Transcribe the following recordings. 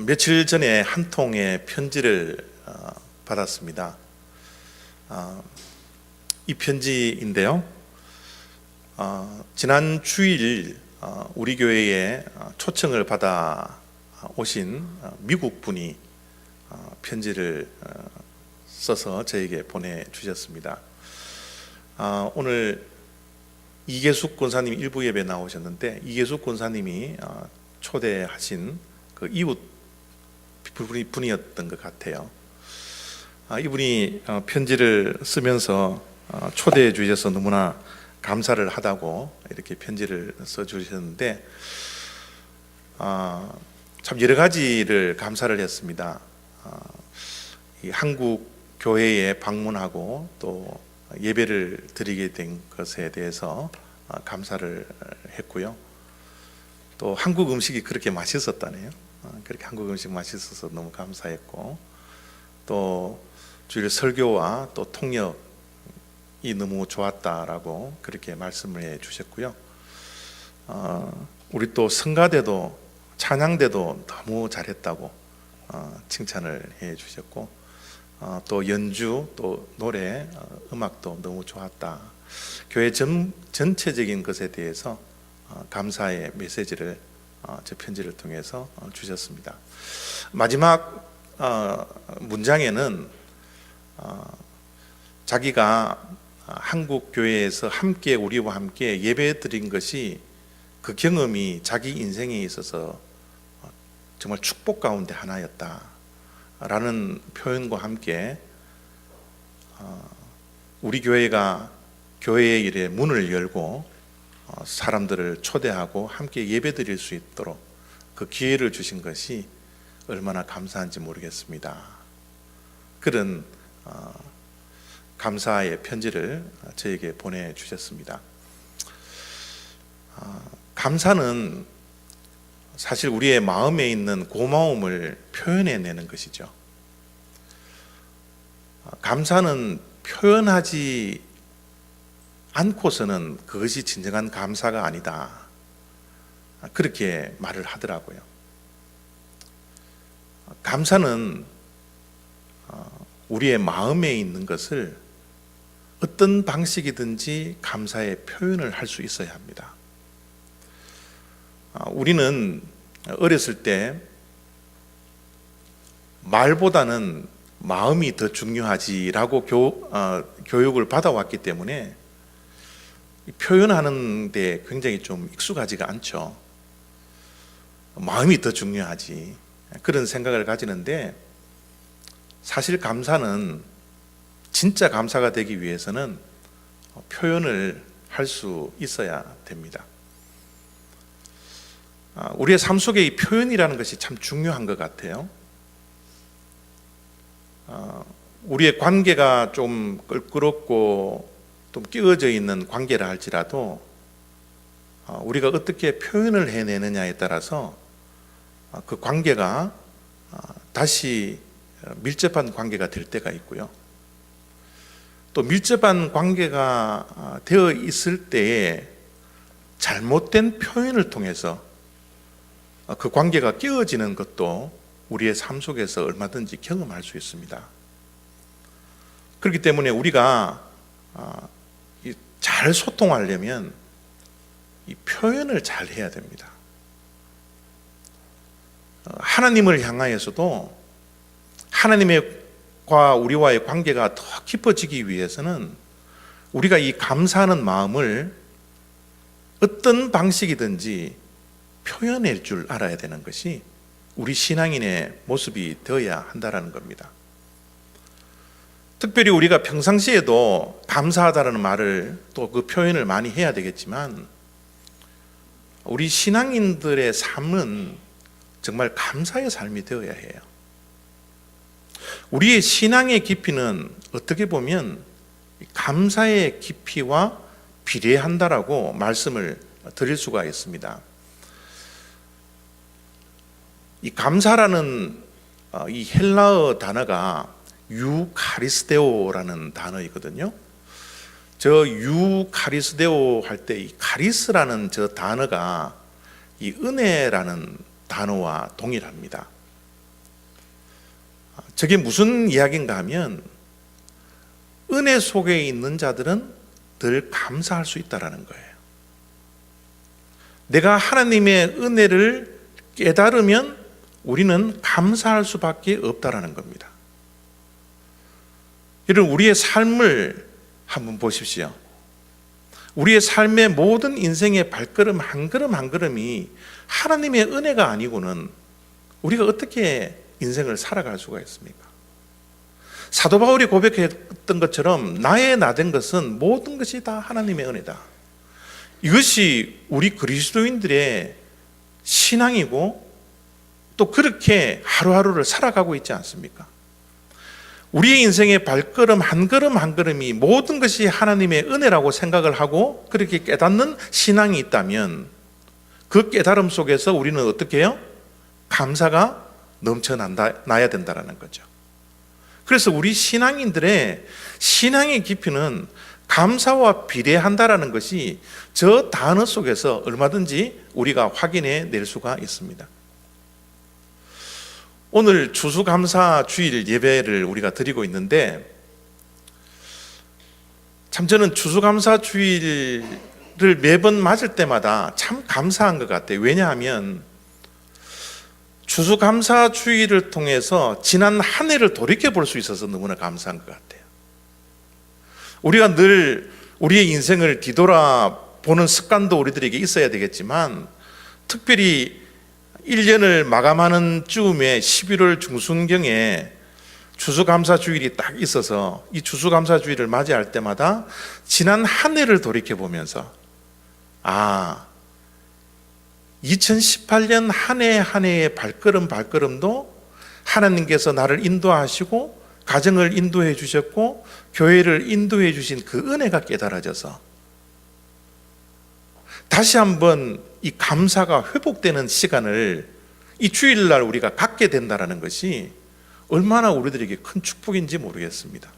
며칠 전에 한 통의 편지를 받았습니다. 이 편지인데요. 지난 주일 우리 교회에 초청을 받아 오신 미국 분이 편지를 써서 저에게 보내주셨습니다. 오늘 이계숙 권사님 일부 예배 나오셨는데, 이계숙 권사님이 초대하신 그 이웃 분이었던 것 같아요. 이분이 편지를 쓰면서 초대해 주셔서 너무나 감사를 하다고 이렇게 편지를 써주셨는데, 참 여러 가지를 감사를 했습니다. 이 한국 교회에 방문하고 또 예배를 드리게 된 것에 대해서 감사를 했고요. 또 한국 음식이 그렇게 맛있었다네요. 그렇게 한국 음식 맛있어서 너무 감사했고, 또 주일 설교와 또 통역이 너무 좋았다라고 그렇게 말씀을 해 주셨고요. 우리 또 성가대도 찬양대도 너무 잘했다고 칭찬을 해 주셨고, 또 연주 또 노래 음악도 너무 좋았다. 교회 전체적인 것에 대해서 감사의 메시지를 제 편지를 통해서 주셨습니다. 마지막 문장에는 자기가 한국 교회에서 함께 우리와 함께 예배 드린 것이, 그 경험이 자기 인생에 있어서 정말 축복 가운데 하나였다 라는 표현과 함께 우리 교회가 교회의 일에 문을 열고 사람들을 초대하고 함께 예배 드릴 수 있도록 그 기회를 주신 것이 얼마나 감사한지 모르겠습니다. 그런 감사의 편지를 저에게 보내주셨습니다. 감사는 사실 우리의 마음에 있는 고마움을 표현해내는 것이죠. 감사는 표현하지 않고서는 그것이 진정한 감사가 아니다, 그렇게 말을 하더라고요. 감사는 우리의 마음에 있는 것을 어떤 방식이든지 감사의 표현을 할 수 있어야 합니다. 우리는 어렸을 때 말보다는 마음이 더 중요하지라고 교육을 받아왔기 때문에 표현하는 데 굉장히 좀 익숙하지가 않죠. 마음이 더 중요하지, 그런 생각을 가지는데, 사실 감사는, 진짜 감사가 되기 위해서는 표현을 할 수 있어야 됩니다. 우리의 삶 속에 이 표현이라는 것이 참 중요한 것 같아요. 우리의 관계가 좀 껄끄럽고 좀 끼어져 있는 관계라 할지라도 우리가 어떻게 표현을 해내느냐에 따라서 그 관계가 다시 밀접한 관계가 될 때가 있고요. 또 밀접한 관계가 되어 있을 때에 잘못된 표현을 통해서 그 관계가 깨어지는 것도 우리의 삶 속에서 얼마든지 경험할 수 있습니다. 그렇기 때문에 우리가 잘 소통하려면 이 표현을 잘 해야 됩니다. 하나님을 향하여서도 하나님과 우리와의 관계가 더 깊어지기 위해서는 우리가 이 감사하는 마음을 어떤 방식이든지 표현할 줄 알아야 되는 것이 우리 신앙인의 모습이 되어야 한다는 겁니다. 특별히 우리가 평상시에도 감사하다는 말을, 또 그 표현을 많이 해야 되겠지만, 우리 신앙인들의 삶은 정말 감사의 삶이 되어야 해요. 우리의 신앙의 깊이는 어떻게 보면 감사의 깊이와 비례한다라고 말씀을 드릴 수가 있습니다. 이 감사라는 이 헬라어 단어가 유카리스데오라는 단어이거든요. 저 유카리스데오 할 때 이 카리스라는 저 단어가 이 은혜라는 단어와 동일합니다. 저게 무슨 이야기인가 하면 은혜 속에 있는 자들은 늘 감사할 수 있다는 거예요. 내가 하나님의 은혜를 깨달으면 우리는 감사할 수밖에 없다는 겁니다. 여러분, 우리의 삶을 한번 보십시오. 우리의 삶의 모든 인생의 발걸음 한 걸음 한 걸음이 하나님의 은혜가 아니고는 우리가 어떻게 인생을 살아갈 수가 있습니까? 사도 바울이 고백했던 것처럼 나의 나된 것은 모든 것이 다 하나님의 은혜다. 이것이 우리 그리스도인들의 신앙이고 또 그렇게 하루하루를 살아가고 있지 않습니까? 우리의 인생의 발걸음 한 걸음 한 걸음이 모든 것이 하나님의 은혜라고 생각을 하고 그렇게 깨닫는 신앙이 있다면 그 깨달음 속에서 우리는 어떻게 해요? 감사가 넘쳐나야 된다는 거죠. 그래서 우리 신앙인들의 신앙의 깊이는 감사와 비례한다는 것이 저 단어 속에서 얼마든지 우리가 확인해 낼 수가 있습니다. 오늘 추수감사주일 예배를 우리가 드리고 있는데 참 저는 추수감사주일을 매번 맞을 때마다 참 감사한 것 같아요. 왜냐하면 추수감사주일을 통해서 지난 한 해를 돌이켜볼 수 있어서 너무나 감사한 것 같아요. 우리가 늘 우리의 인생을 뒤돌아보는 습관도 우리들에게 있어야 되겠지만 특별히 1년을 마감하는 즈음에 11월 중순경에 추수감사주일이 딱 있어서 이 추수감사주일을 맞이할 때마다 지난 한 해를 돌이켜보면서 2018년 한 해 한 해의 발걸음도 하나님께서 나를 인도하시고 가정을 인도해 주셨고 교회를 인도해 주신 그 은혜가 깨달아져서 다시 한번 이 감사가 회복되는 시간을 이 주일날 우리가 갖게 된다는 것이 얼마나 우리들에게 큰 축복인지 모르겠습니다.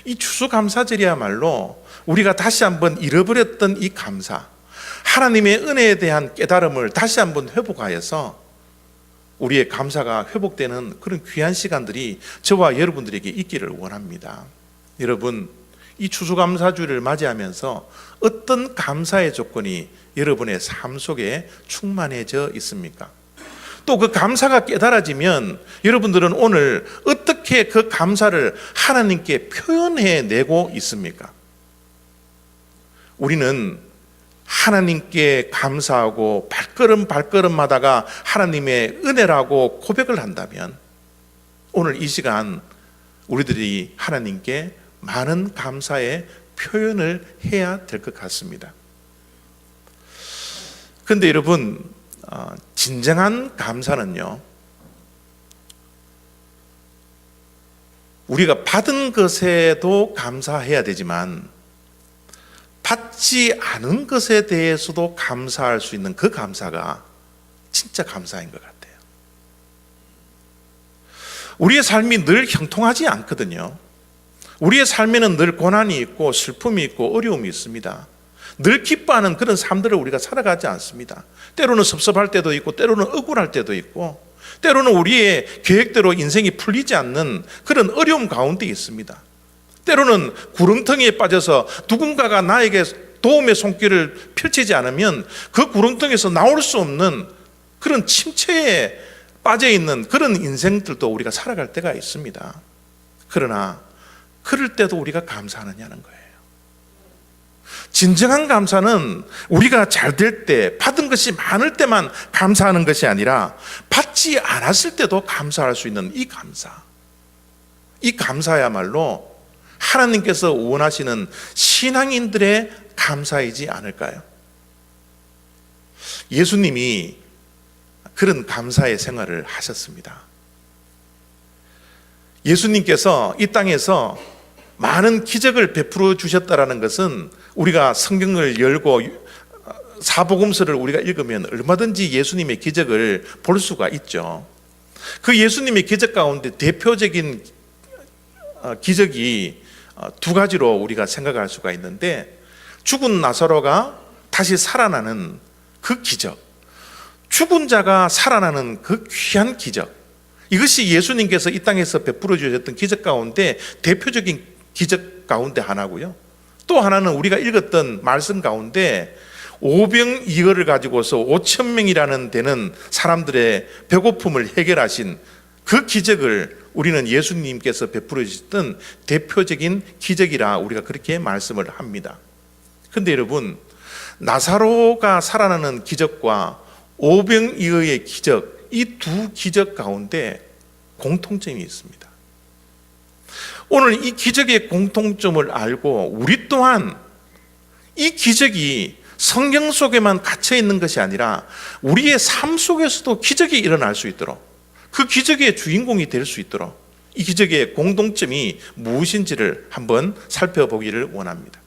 이 추수감사절이야말로 우리가 다시 한번 잃어버렸던 이 감사, 하나님의 은혜에 대한 깨달음을 다시 한번 회복하여서 우리의 감사가 회복되는 그런 귀한 시간들이 저와 여러분들에게 있기를 원합니다. 여러분, 이 추수감사주를 맞이하면서 어떤 감사의 조건이 여러분의 삶 속에 충만해져 있습니까? 또 그 감사가 깨달아지면 여러분들은 오늘 어떻게 그 감사를 하나님께 표현해내고 있습니까? 우리는 하나님께 감사하고 발걸음마다가 하나님의 은혜라고 고백을 한다면 오늘 이 시간 우리들이 하나님께 많은 감사의 표현을 해야 될 것 같습니다. 그런데 여러분, 진정한 감사는요, 우리가 받은 것에도 감사해야 되지만 받지 않은 것에 대해서도 감사할 수 있는 그 감사가 진짜 감사인 것 같아요. 우리의 삶이 늘 형통하지 않거든요. 우리의 삶에는 늘 고난이 있고 슬픔이 있고 어려움이 있습니다. 늘 기뻐하는 그런 삶들을 우리가 살아가지 않습니다. 때로는 섭섭할 때도 있고 때로는 억울할 때도 있고 때로는 우리의 계획대로 인생이 풀리지 않는 그런 어려움 가운데 있습니다. 때로는 구렁텅이에 빠져서 누군가가 나에게 도움의 손길을 펼치지 않으면 그 구렁텅이에서 나올 수 없는 그런 침체에 빠져 있는 그런 인생들도 우리가 살아갈 때가 있습니다. 그러나 그럴 때도 우리가 감사하느냐는 거예요. 진정한 감사는 우리가 잘 될 때, 받은 것이 많을 때만 감사하는 것이 아니라 받지 않았을 때도 감사할 수 있는 이 감사, 이 감사야말로 하나님께서 원하시는 신앙인들의 감사이지 않을까요? 예수님이 그런 감사의 생활을 하셨습니다. 예수님께서 이 땅에서 많은 기적을 베풀어 주셨다는 것은 우리가 성경을 열고 사복음서를 우리가 읽으면 얼마든지 예수님의 기적을 볼 수가 있죠. 그 예수님의 기적 가운데 대표적인 기적이 두 가지로 우리가 생각할 수가 있는데, 죽은 나사로가 다시 살아나는 그 기적, 죽은 자가 살아나는 그 귀한 기적, 이것이 예수님께서 이 땅에서 베풀어 주셨던 기적 가운데 대표적인 기적 가운데 하나고요. 또 하나는 우리가 읽었던 말씀 가운데 오병이어를 가지고서 5,000명이라는 되는 사람들의 배고픔을 해결하신 그 기적을 우리는 예수님께서 베풀어 주셨던 대표적인 기적이라 우리가 그렇게 말씀을 합니다. 그런데 여러분, 나사로가 살아나는 기적과 오병이어의 기적, 이 두 기적 가운데 공통점이 있습니다. 오늘 이 기적의 공통점을 알고 우리 또한 이 기적이 성경 속에만 갇혀 있는 것이 아니라 우리의 삶 속에서도 기적이 일어날 수 있도록, 그 기적의 주인공이 될 수 있도록 이 기적의 공동점이 무엇인지를 한번 살펴보기를 원합니다.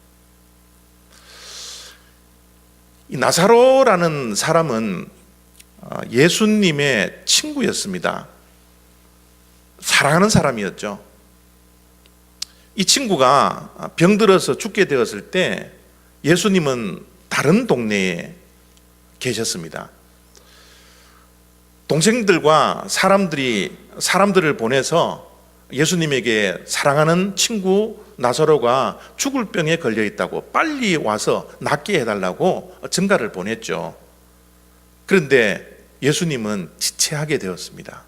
이 나사로라는 사람은 예수님의 친구였습니다. 사랑하는 사람이었죠. 이 친구가 병들어서 죽게 되었을 때 예수님은 다른 동네에 계셨습니다. 동생들과 사람들을 보내서 예수님에게 사랑하는 친구 나사로가 죽을 병에 걸려 있다고 빨리 와서 낫게 해달라고 전가를 보냈죠. 그런데 예수님은 지체하게 되었습니다.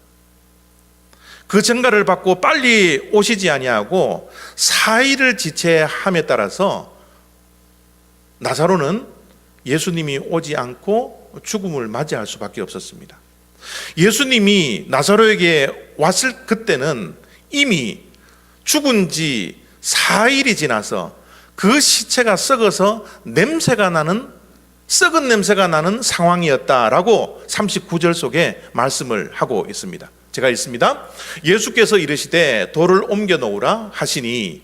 그 전가를 받고 빨리 오시지 아니하고 4일을 지체함에 따라서 나사로는 예수님이 오지 않고 죽음을 맞이할 수밖에 없었습니다. 예수님이 나사로에게 왔을 그때는 이미 죽은 지 4일이 지나서 그 시체가 썩어서 썩은 냄새가 나는 상황이었다라고 39절 속에 말씀을 하고 있습니다. 제가 읽습니다. 예수께서 이르시되 돌을 옮겨 놓으라 하시니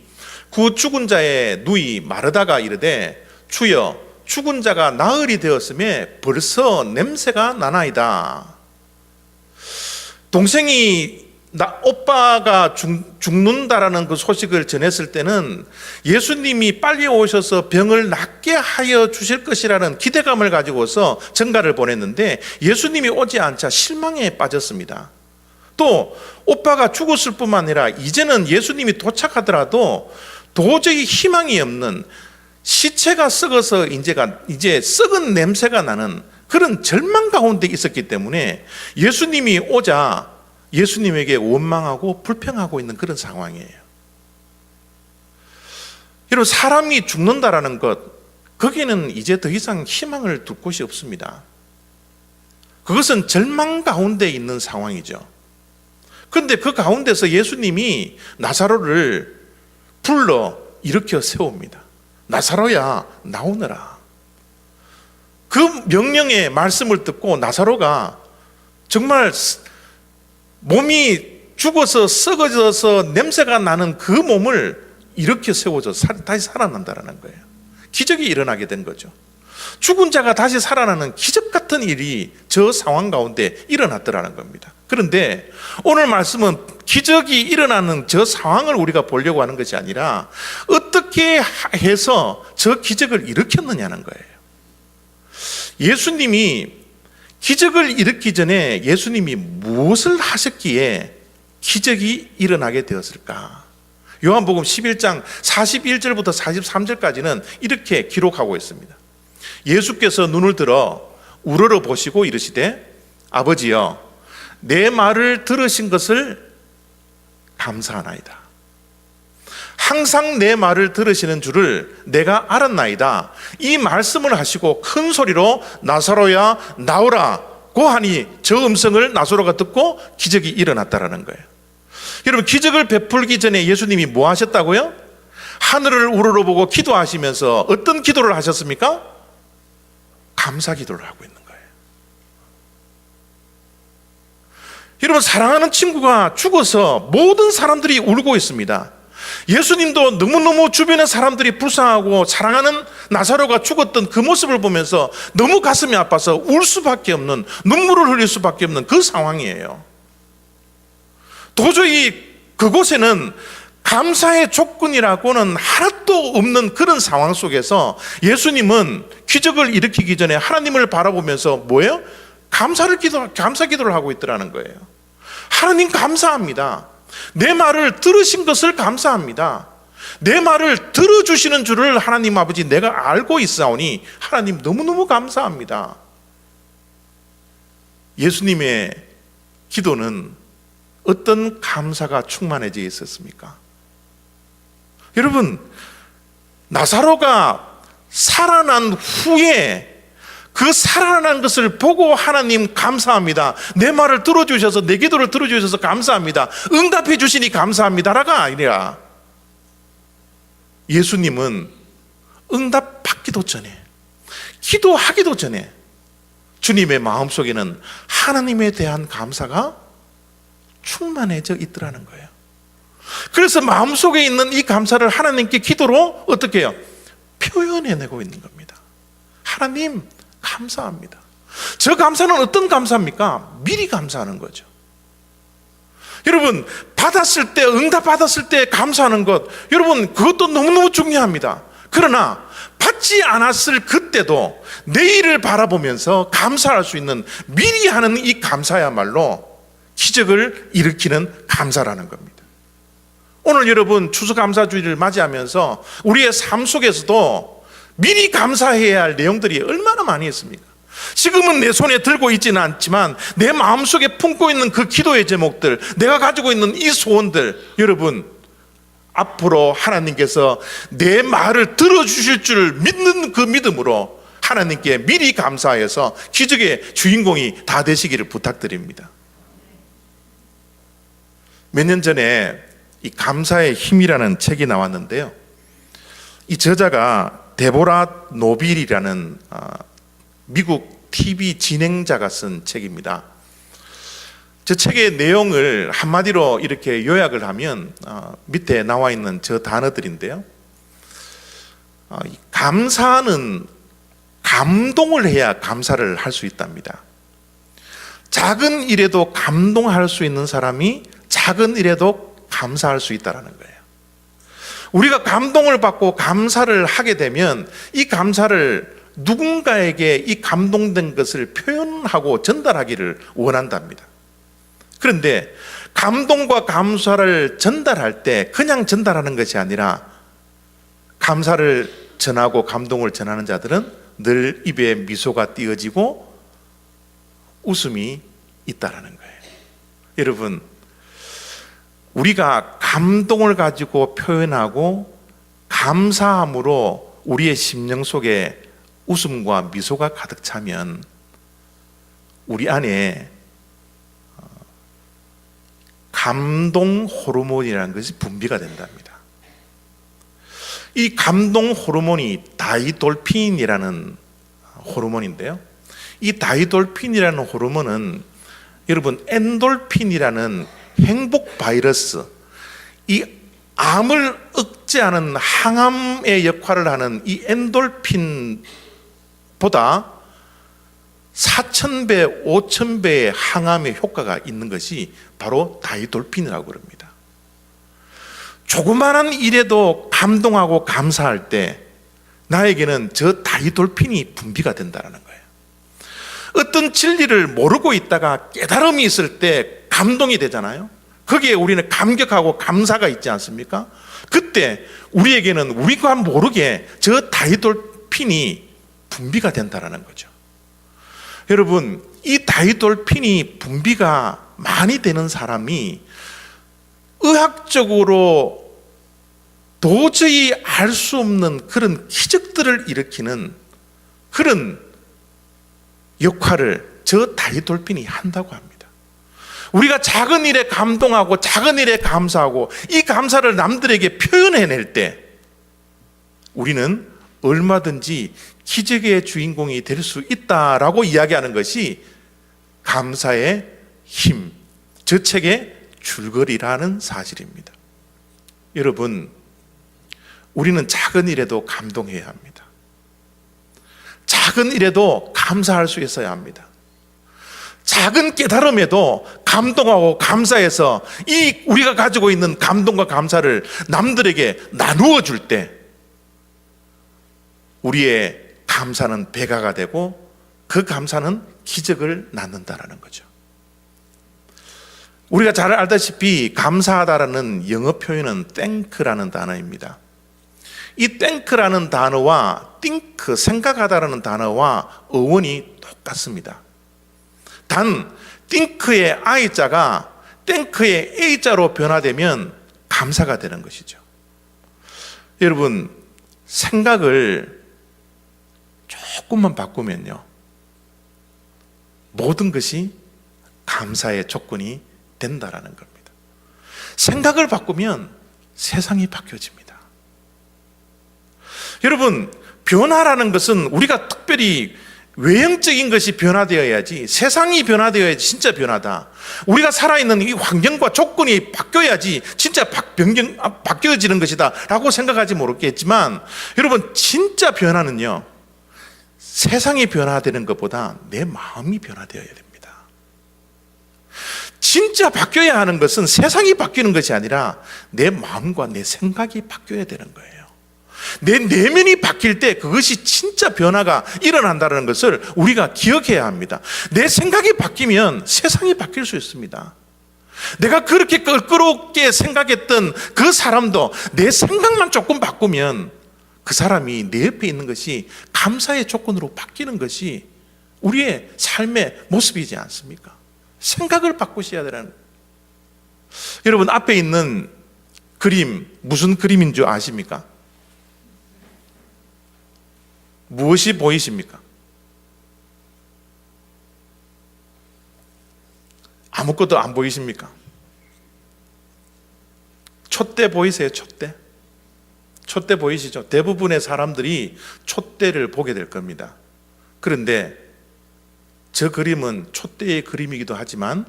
그 죽은 자의 누이 마르다가 이르되 주여 죽은 자가 나흘이 되었음에 벌써 냄새가 나나이다. 동생이 오빠가 죽는다라는 그 소식을 전했을 때는 예수님이 빨리 오셔서 병을 낫게 하여 주실 것이라는 기대감을 가지고서 전가를 보냈는데 예수님이 오지 않자 실망에 빠졌습니다. 또 오빠가 죽었을 뿐만 아니라 이제는 예수님이 도착하더라도 도저히 희망이 없는, 시체가 썩어서 이제 썩은 냄새가 나는 그런 절망 가운데 있었기 때문에 예수님이 오자 예수님에게 원망하고 불평하고 있는 그런 상황이에요. 여러분, 사람이 죽는다라는 것, 거기에는 이제 더 이상 희망을 둘 곳이 없습니다. 그것은 절망 가운데 있는 상황이죠. 그런데 그 가운데서 예수님이 나사로를 불러 일으켜 세웁니다. 나사로야, 나오너라. 그 명령의 말씀을 듣고 나사로가 정말 몸이 죽어서 썩어져서 냄새가 나는 그 몸을 일으켜 세워서 다시 살아난다는 거예요. 기적이 일어나게 된 거죠. 죽은 자가 다시 살아나는 기적 같은 일이 저 상황 가운데 일어났더라는 겁니다. 그런데 오늘 말씀은 기적이 일어나는 저 상황을 우리가 보려고 하는 것이 아니라 어떻게 해서 저 기적을 일으켰느냐는 거예요. 예수님이 기적을 일으키기 전에 예수님이 무엇을 하셨기에 기적이 일어나게 되었을까? 요한복음 11장 41절부터 43절까지는 이렇게 기록하고 있습니다. 예수께서 눈을 들어 우러러 보시고 이르시되 아버지여, 내 말을 들으신 것을 감사하나이다. 항상 내 말을 들으시는 줄을 내가 알았나이다. 이 말씀을 하시고 큰 소리로 나사로야 나오라고 하니 저 음성을 나사로가 듣고 기적이 일어났다라는 거예요. 여러분, 기적을 베풀기 전에 예수님이 뭐 하셨다고요? 하늘을 우러러보고 기도하시면서 어떤 기도를 하셨습니까? 감사 기도를 하고 있는 거예요. 여러분, 사랑하는 친구가 죽어서 모든 사람들이 울고 있습니다. 예수님도 너무너무 주변의 사람들이 불쌍하고 사랑하는 나사로가 죽었던 그 모습을 보면서 너무 가슴이 아파서 울 수밖에 없는, 눈물을 흘릴 수밖에 없는 그 상황이에요. 도저히 그곳에는 감사의 조건이라고는 하나도 없는 그런 상황 속에서 예수님은 기적을 일으키기 전에 하나님을 바라보면서 뭐예요? 감사 기도를 하고 있더라는 거예요. 하나님 감사합니다. 내 말을 들으신 것을 감사합니다. 내 말을 들어주시는 줄을 하나님 아버지 내가 알고 있사오니 하나님 너무너무 감사합니다. 예수님의 기도는 어떤 감사가 충만해져 있었습니까? 여러분, 나사로가 살아난 후에 그 살아난 것을 보고 하나님 감사합니다, 내 말을 들어주셔서 내 기도를 들어주셔서 감사합니다, 응답해 주시니 감사합니다라가 아니라 예수님은 응답받기도 전에, 기도하기도 전에 주님의 마음속에는 하나님에 대한 감사가 충만해져 있더라는 거예요. 그래서 마음속에 있는 이 감사를 하나님께 기도로 어떻게 해요? 표현해내고 있는 겁니다. 하나님 감사합니다. 저 감사는 어떤 감사입니까? 미리 감사하는 거죠. 여러분, 받았을 때, 응답 받았을 때 감사하는 것, 여러분 그것도 너무너무 중요합니다. 그러나 받지 않았을 그때도 내일을 바라보면서 감사할 수 있는 미리 하는 이 감사야말로 기적을 일으키는 감사라는 겁니다. 오늘 여러분 추수감사주일을 맞이하면서 우리의 삶 속에서도 미리 감사해야 할 내용들이 얼마나 많이 있습니까? 지금은 내 손에 들고 있지는 않지만 내 마음속에 품고 있는 그 기도의 제목들, 내가 가지고 있는 이 소원들, 여러분 앞으로 하나님께서 내 말을 들어주실 줄 믿는 그 믿음으로 하나님께 미리 감사해서 기적의 주인공이 다 되시기를 부탁드립니다. 몇 년 전에 이 감사의 힘이라는 책이 나왔는데요, 이 저자가 데보라 노빌이라는 미국 TV 진행자가 쓴 책입니다. 저 책의 내용을 한마디로 이렇게 요약을 하면 밑에 나와 있는 저 단어들인데요, 감사는 감동을 해야 감사를 할 수 있답니다. 작은 일에도 감동할 수 있는 사람이 작은 일에도 감사할 수 있다는 거예요. 우리가 감동을 받고 감사를 하게 되면 이 감사를 누군가에게 이 감동된 것을 표현하고 전달하기를 원한답니다. 그런데 감동과 감사를 전달할 때 그냥 전달하는 것이 아니라 감사를 전하고 감동을 전하는 자들은 늘 입에 미소가 띄어지고 웃음이 있다라는 거예요. 여러분, 우리가 감동을 가지고 표현하고 감사함으로 우리의 심령 속에 웃음과 미소가 가득 차면 우리 안에 감동 호르몬이라는 것이 분비가 된답니다. 이 감동 호르몬이 다이돌핀이라는 호르몬인데요, 이 다이돌핀이라는 호르몬은 여러분 엔돌핀이라는 행복 바이러스, 이 암을 억제하는 항암의 역할을 하는 이 엔돌핀보다 4,000배, 5,000배의 항암의 효과가 있는 것이 바로 다이돌핀이라고 그럽니다. 조그마한 일에도 감동하고 감사할 때 나에게는 저 다이돌핀이 분비가 된다는 거예요. 어떤 진리를 모르고 있다가 깨달음이 있을 때 감동이 되잖아요. 거기에 우리는 감격하고 감사가 있지 않습니까? 그때 우리에게는 우리가 모르게 저 다이돌핀이 분비가 된다는 거죠. 여러분, 이 다이돌핀이 분비가 많이 되는 사람이 의학적으로 도저히 알 수 없는 그런 기적들을 일으키는 그런 역할을 저 다이돌핀이 한다고 합니다. 우리가 작은 일에 감동하고 작은 일에 감사하고 이 감사를 남들에게 표현해낼 때 우리는 얼마든지 기적의 주인공이 될 수 있다라고 이야기하는 것이 감사의 힘, 저 책의 줄거리라는 사실입니다. 여러분, 우리는 작은 일에도 감동해야 합니다. 작은 일에도 감사할 수 있어야 합니다. 작은 깨달음에도 감동하고 감사해서 이 우리가 가지고 있는 감동과 감사를 남들에게 나누어 줄 때 우리의 감사는 배가가 되고 그 감사는 기적을 낳는다라는 거죠. 우리가 잘 알다시피 감사하다라는 영어 표현은 thank라는 단어입니다. 이 thank라는 단어와 think, 생각하다라는 단어와 어원이 똑같습니다. 단 think의 I자가 thank의 A자로 변화되면 감사가 되는 것이죠. 여러분, 생각을 조금만 바꾸면요, 모든 것이 감사의 조건이 된다라는 겁니다. 생각을 바꾸면 세상이 바뀌어집니다. 여러분, 변화라는 것은 우리가 특별히 외형적인 것이 변화되어야지, 세상이 변화되어야지 진짜 변화다. 우리가 살아있는 이 환경과 조건이 바뀌어야지 진짜 바뀌어지는 것이다 라고 생각하지 모르겠지만, 여러분, 진짜 변화는요, 세상이 변화되는 것보다 내 마음이 변화되어야 됩니다. 진짜 바뀌어야 하는 것은 세상이 바뀌는 것이 아니라 내 마음과 내 생각이 바뀌어야 되는 거예요. 내 내면이 바뀔 때 그것이 진짜 변화가 일어난다는 것을 우리가 기억해야 합니다. 내 생각이 바뀌면 세상이 바뀔 수 있습니다. 내가 그렇게 껄끄럽게 생각했던 그 사람도 내 생각만 조금 바꾸면 그 사람이 내 옆에 있는 것이 감사의 조건으로 바뀌는 것이 우리의 삶의 모습이지 않습니까? 생각을 바꾸셔야 되는. 여러분, 앞에 있는 그림 무슨 그림인 줄 아십니까? 무엇이 보이십니까? 아무것도 안 보이십니까? 촛대 보이세요? 촛대? 촛대 보이시죠? 대부분의 사람들이 촛대를 보게 될 겁니다. 그런데 저 그림은 촛대의 그림이기도 하지만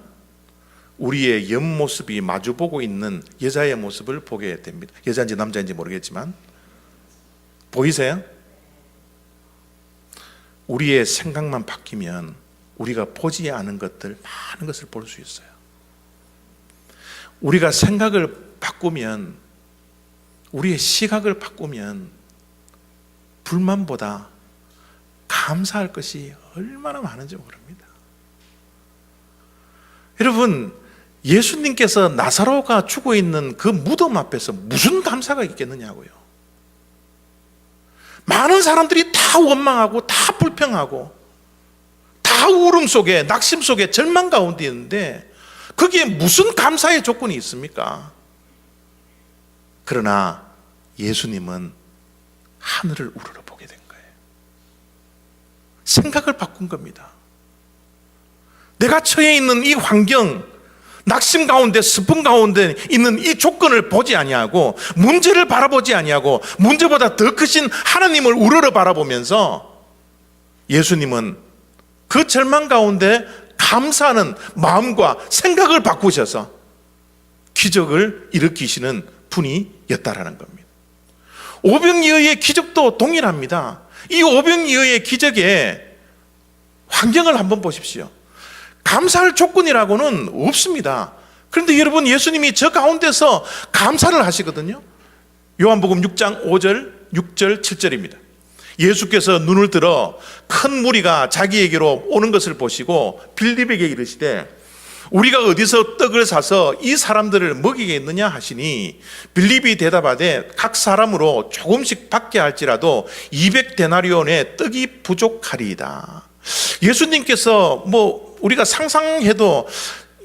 우리의 옆모습이 마주보고 있는 여자의 모습을 보게 됩니다. 여자인지 남자인지 모르겠지만 보이세요? 우리의 생각만 바뀌면 우리가 보지 않은 것들, 많은 것을 볼 수 있어요. 우리가 생각을 바꾸면, 우리의 시각을 바꾸면 불만보다 감사할 것이 얼마나 많은지 모릅니다. 여러분, 예수님께서 나사로가 죽어 있는 그 무덤 앞에서 무슨 감사가 있겠느냐고요. 많은 사람들이 다 원망하고 다 불평하고 다 울음 속에, 낙심 속에, 절망 가운데 있는데 거기에 무슨 감사의 조건이 있습니까? 그러나 예수님은 하늘을 우러러 보게 된 거예요. 생각을 바꾼 겁니다. 내가 처해 있는 이 환경, 낙심 가운데, 슬픔 가운데 있는 이 조건을 보지 아니하고, 문제를 바라보지 아니하고, 문제보다 더 크신 하나님을 우러러 바라보면서 예수님은 그 절망 가운데 감사하는 마음과 생각을 바꾸셔서 기적을 일으키시는 분이었다라는 겁니다. 오병이어의 기적도 동일합니다. 이 오병이어의 기적의 환경을 한번 보십시오. 감사할 조건이라고는 없습니다. 그런데 여러분, 예수님이 저 가운데서 감사를 하시거든요. 요한복음 6장 5절, 6절, 7절입니다. 예수께서 눈을 들어 큰 무리가 자기에게로 오는 것을 보시고 빌립에게 이르시되 우리가 어디서 떡을 사서 이 사람들을 먹이겠느냐 하시니, 빌립이 대답하되 각 사람으로 조금씩 받게 할지라도 200데나리온의 떡이 부족하리이다. 예수님께서 우리가 상상해도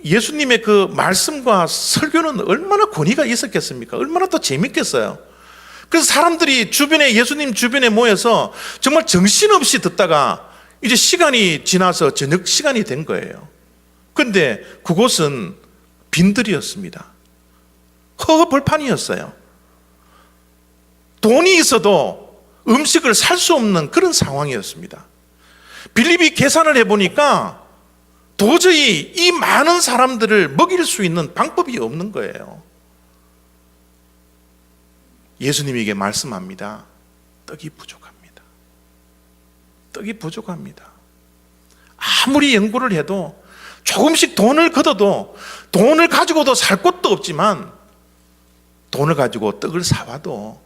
예수님의 그 말씀과 설교는 얼마나 권위가 있었겠습니까? 얼마나 더 재밌겠어요. 그래서 사람들이 예수님 주변에 모여서 정말 정신없이 듣다가 이제 시간이 지나서 저녁 시간이 된 거예요. 그런데 그곳은 빈들이었습니다. 허허벌판이었어요. 돈이 있어도 음식을 살 수 없는 그런 상황이었습니다. 빌립이 계산을 해보니까 도저히 이 많은 사람들을 먹일 수 있는 방법이 없는 거예요. 예수님에게 말씀합니다. 떡이 부족합니다. 떡이 부족합니다. 아무리 연구를 해도, 조금씩 돈을 걷어도, 돈을 가지고도 살 곳도 없지만 돈을 가지고 떡을 사와도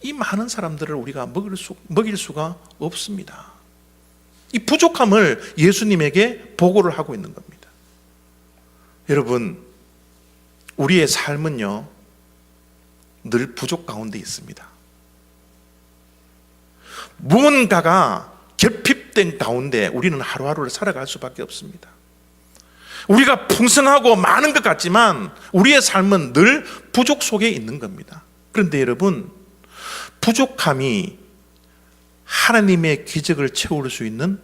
이 많은 사람들을 우리가 먹일 수가 없습니다. 이 부족함을 예수님에게 보고를 하고 있는 겁니다. 여러분, 우리의 삶은요, 늘 부족 가운데 있습니다. 무언가가 결핍된 가운데 우리는 하루하루를 살아갈 수밖에 없습니다. 우리가 풍성하고 많은 것 같지만 우리의 삶은 늘 부족 속에 있는 겁니다. 그런데 여러분, 부족함이 하나님의 기적을 채울 수 있는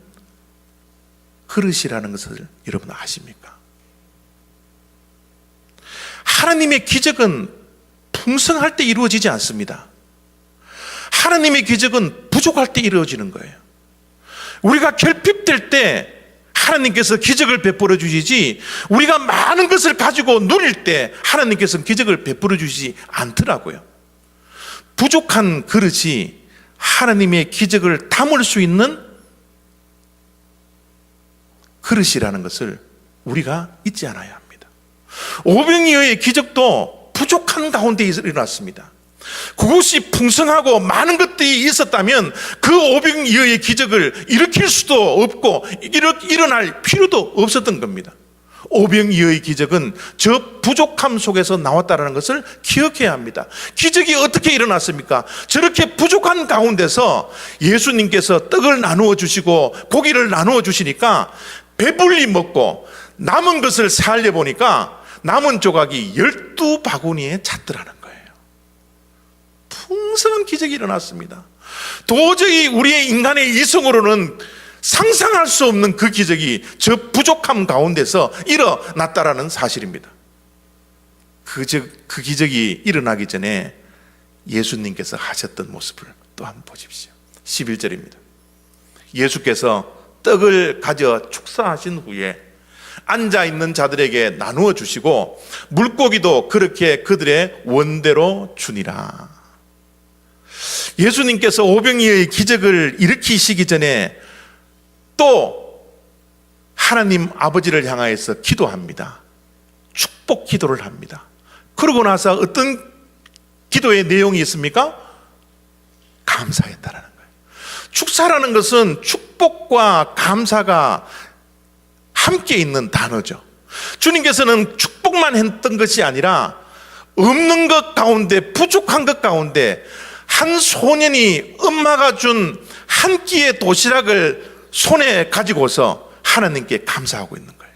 그릇이라는 것을 여러분 아십니까? 하나님의 기적은 풍성할 때 이루어지지 않습니다. 하나님의 기적은 부족할 때 이루어지는 거예요. 우리가 결핍될 때 하나님께서 기적을 베풀어 주시지, 우리가 많은 것을 가지고 누릴 때 하나님께서는 기적을 베풀어 주시지 않더라고요. 부족한 그릇이 하나님의 기적을 담을 수 있는 그릇이라는 것을 우리가 잊지 않아야 합니다. 오병이어의 기적도 부족한 가운데 일어났습니다. 그것이 풍성하고 많은 것들이 있었다면 그 오병이어의 기적을 일으킬 수도 없고 일어날 필요도 없었던 겁니다. 오병이어의 기적은 저 부족함 속에서 나왔다는 것을 기억해야 합니다. 기적이 어떻게 일어났습니까? 저렇게 부족한 가운데서 예수님께서 떡을 나누어 주시고 고기를 나누어 주시니까 배불리 먹고 남은 것을 살려보니까 남은 조각이 12바구니에 찼더라는 거예요. 풍성한 기적이 일어났습니다. 도저히 우리의 인간의 이성으로는 상상할 수 없는 그 기적이 저 부족함 가운데서 일어났다라는 사실입니다. 그 기적이 일어나기 전에 예수님께서 하셨던 모습을 또 한번 보십시오. 11절입니다. 예수께서 떡을 가져 축사하신 후에 앉아있는 자들에게 나누어 주시고 물고기도 그렇게 그들의 원대로 주니라. 예수님께서 오병이어의 기적을 일으키시기 전에 또 하나님 아버지를 향하여서 기도합니다. 축복 기도를 합니다. 그러고 나서 어떤 기도의 내용이 있습니까? 감사했다라는 거예요. 축사라는 것은 축복과 감사가 함께 있는 단어죠. 주님께서는 축복만 했던 것이 아니라 없는 것 가운데, 부족한 것 가운데 한 소년이 엄마가 준 한 끼의 도시락을 손에 가지고서 하나님께 감사하고 있는 거예요.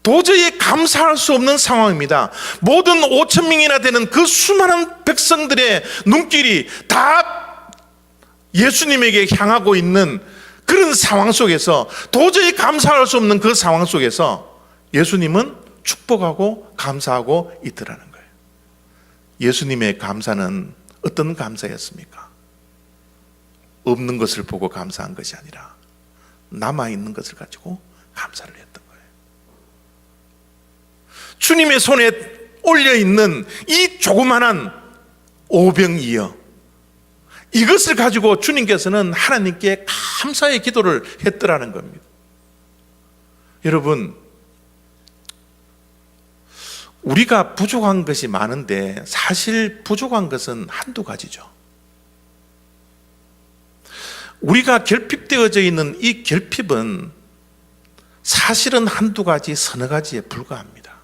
도저히 감사할 수 없는 상황입니다. 모든 5,000명이나 되는 그 수많은 백성들의 눈길이 다 예수님에게 향하고 있는 그런 상황 속에서, 도저히 감사할 수 없는 그 상황 속에서 예수님은 축복하고 감사하고 있더라는 거예요. 예수님의 감사는 어떤 감사였습니까? 없는 것을 보고 감사한 것이 아니라 남아있는 것을 가지고 감사를 했던 거예요. 주님의 손에 올려있는 이 조그만한 오병이어, 이것을 가지고 주님께서는 하나님께 감사의 기도를 했더라는 겁니다. 여러분, 우리가 부족한 것이 많은데 사실 부족한 것은 한두 가지죠. 우리가 결핍되어져 있는 이 결핍은 사실은 한두 가지, 서너 가지에 불과합니다.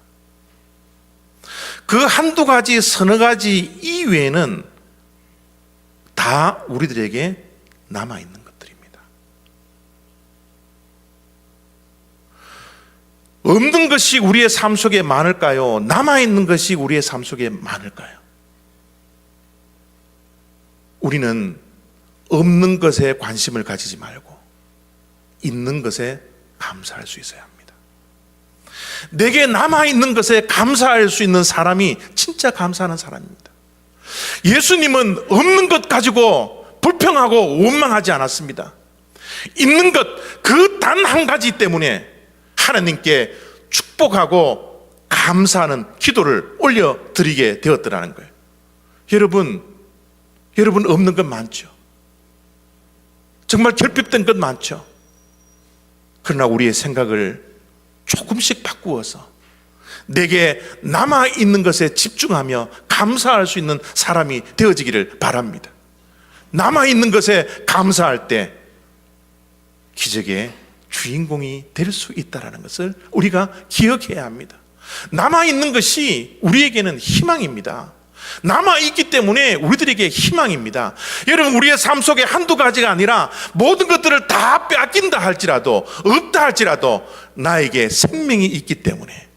그 한두 가지, 서너 가지 이외에는 다 우리들에게 남아있는 것들입니다. 없는 것이 우리의 삶 속에 많을까요? 남아있는 것이 우리의 삶 속에 많을까요? 우리는 없는 것에 관심을 가지지 말고 있는 것에 감사할 수 있어야 합니다. 내게 남아있는 것에 감사할 수 있는 사람이 진짜 감사하는 사람입니다. 예수님은 없는 것 가지고 불평하고 원망하지 않았습니다. 있는 것, 그 단 한 가지 때문에 하나님께 축복하고 감사하는 기도를 올려드리게 되었더라는 거예요. 여러분 없는 것 많죠. 정말 결핍된 것 많죠. 그러나 우리의 생각을 조금씩 바꾸어서 내게 남아있는 것에 집중하며 감사할 수 있는 사람이 되어지기를 바랍니다. 남아있는 것에 감사할 때 기적의 주인공이 될 수 있다는 것을 우리가 기억해야 합니다. 남아있는 것이 우리에게는 희망입니다. 남아있기 때문에 우리들에게 희망입니다. 여러분, 우리의 삶 속에 한두 가지가 아니라 모든 것들을 다 빼앗긴다 할지라도, 없다 할지라도 나에게 생명이 있기 때문에,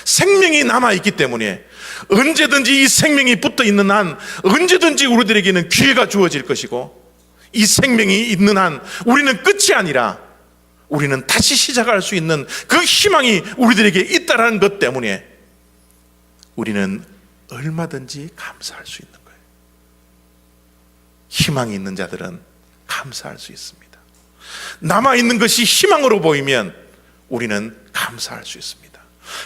생명이 남아있기 때문에 언제든지 이 생명이 붙어있는 한 언제든지 우리들에게는 기회가 주어질 것이고, 이 생명이 있는 한 우리는 끝이 아니라 우리는 다시 시작할 수 있는 그 희망이 우리들에게 있다는 것 때문에 우리는 얼마든지 감사할 수 있는 거예요. 희망이 있는 자들은 감사할 수 있습니다. 남아있는 것이 희망으로 보이면 우리는 감사할 수 있습니다.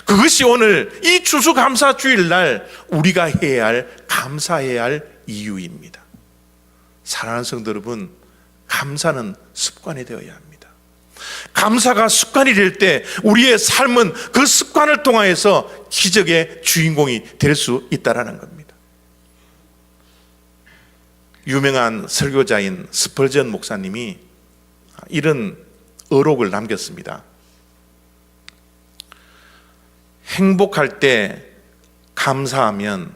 그것이 오늘 이 추수감사주일날 우리가 해야 할, 감사해야 할 이유입니다. 사랑하는 성도 여러분, 감사는 습관이 되어야 합니다. 감사가 습관이 될 때 우리의 삶은 그 습관을 통하여서 기적의 주인공이 될 수 있다는 겁니다. 유명한 설교자인 스펄전 목사님이 이런 어록을 남겼습니다. 행복할 때 감사하면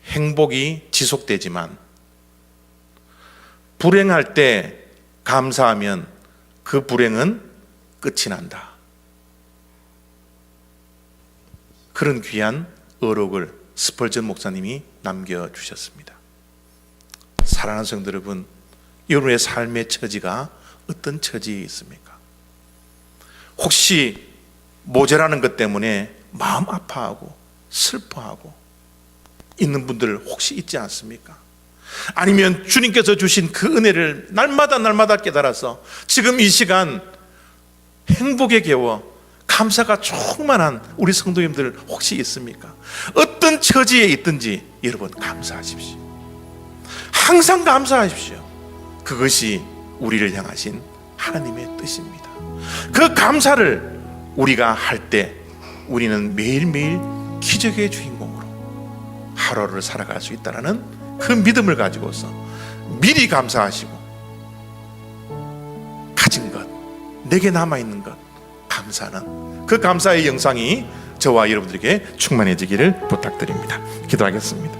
행복이 지속되지만, 불행할 때 감사하면 그 불행은 끝이 난다. 그런 귀한 어록을 스펄전 목사님이 남겨주셨습니다. 사랑하는 성도 여러분, 여러분의 삶의 처지가 어떤 처지에 있습니까? 혹시 모자라는 것 때문에 마음 아파하고 슬퍼하고 있는 분들 혹시 있지 않습니까? 아니면 주님께서 주신 그 은혜를 날마다 깨달아서 지금 이 시간 행복에 겨워 감사가 충만한 우리 성도님들 혹시 있습니까? 어떤 처지에 있든지 여러분 감사하십시오. 항상 감사하십시오. 그것이 우리를 향하신 하나님의 뜻입니다. 그 감사를 우리가 할 때 우리는 매일매일 기적의 주인공으로 하루를 살아갈 수 있다는 그 믿음을 가지고서 미리 감사하시고, 가진 것, 내게 남아있는 것 감사하는 그 감사의 영상이 저와 여러분들에게 충만해지기를 부탁드립니다. 기도하겠습니다.